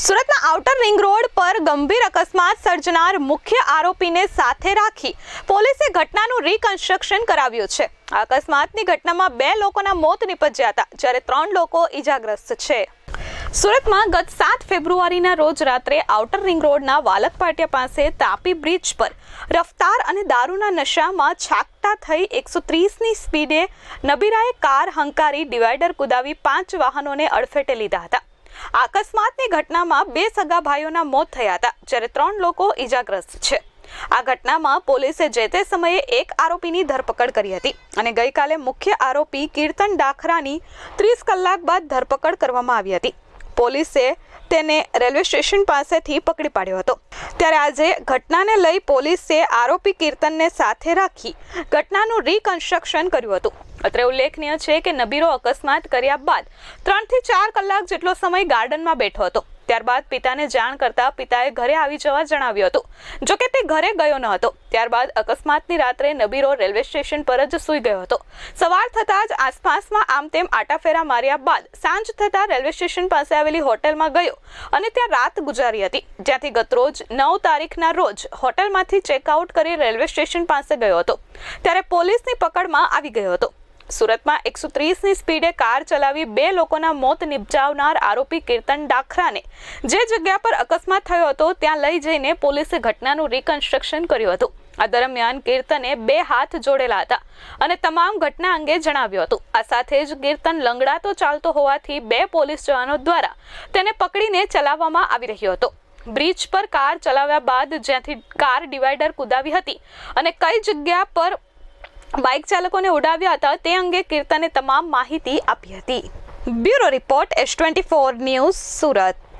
સુરતના outer ring road પર ગંભીર અકસ્માત સર્જનાર મુખ્ય આરોપીને સાથે રાખી પોલીસે ઘટનાનું રિકન્સ્ટ્રક્શન કરાવ્યું છે। આ અકસ્માતની ઘટનામાં 2 લોકોના મોત નિપજ્યા હતા, જ્યારે 3 લોકો ઈજાગ્રસ્ત છે। સુરતમાં ગત 7 ફેબ્રુઆરીના રોજ રાત્રે આઉટર રિંગ રોડના વાલક પાટિયા પાસે તાપી બ્રિજ પર રફતાર અને દારૂના નશામાં છાકટા થઈ 130ની સ્પીડે નબીરાએ કાર હંકારી ડિવાઈડર કુદાવી 5 વાહનોને અડફેટે લીધા હતા। આ અકસ્માતની ઘટનામાં 2 સગા ભાઈઓના મોત થયા હતા, જ્યારે 3 લોકો ઈજાગ્રસ્ત છે। આ ઘટનામાં પોલીસે જે તે સમયે એક આરોપીની ધરપકડ કરી હતી અને ગઈકાલે મુખ્ય આરોપી કીર્તન ડાખરાની 30 કલાક બાદ ધરપકડ કરવામાં આવી હતી। પોલીસે તેને રેલવે સ્ટેશન પાસેથી પકડી પાડ્યો હતો, ત્યારે આજે ઘટનાને લઈ પોલીસે આરોપી કીર્તનને સાથે રાખી ઘટનાનું રિકન્સ્ટ્રક્શન કર્યું હતું। અત્રે ઉલ્લેખનીય છે કે નબીરો અકસ્માત કર્યા બાદ 3 થી 4 કલાક જેટલો સમય ગાર્ડનમાં બેઠો હતો। ત્યારબાદ પિતાને જાણ કરતા પિતાએ ઘરે આવી જવા જણાવ્યું હતું, જોકે તે ઘરે ગયો ન હતો। ત્યારબાદ અકસ્માતની રાત્રે નબીરો રેલવે સ્ટેશન પર જ સૂઈ ગયો હતો। સવાર થતાં જ આસપાસમાં આમ તેમ આટાફેરા માર્યા બાદ સાંજ થતાં રેલવે સ્ટેશન પાસે આવેલી હોટલમાં ગયો અને ત્યાં રાત ગુજારી હતી, જ્યાંથી ગતરોજ 9 તારીખના રોજ હોટલમાંથી ચેકઆઉટ કરી રેલવે સ્ટેશન પાસે ગયો હતો, ત્યારે પોલીસની પકડમાં આવી ગયો હતો। સુરતમાં 130ની સ્પીડે કાર ચલાવી 2 લોકોના મોત નિપજાવનાર આરોપી કીર્તન ડાખરાને જે જગ્યા પર અકસ્માત થયો હતો ત્યાં લઈ જઈને પોલીસે ઘટનાનું રિકન્સ્ટ્રક્શન કર્યું હતું। આ દરમિયાન કીર્તને 2 હાથ જોડેલા હતા અને તમામ ઘટના અંગે જણાવ્યું હતું। આ સાથે જ કીર્તન લંગડાતો ચાલતો હોવાથી 2 પોલીસ જવાનો દ્વારા તેને પકડીને ચલાવવામાં આવી રહ્યો હતો। બ્રિજ પર કાર ચલાવ્યા બાદ જ્યાંથી કાર ડિવાઈડર કુદાવી હતી અને કઈ જગ્યા પર બાઇક ચાલકોને ઉડાવ્યા હતા તે અંગે કીર્તને તમામ માહિતી આપી હતી। Bureau report S24 news Surat.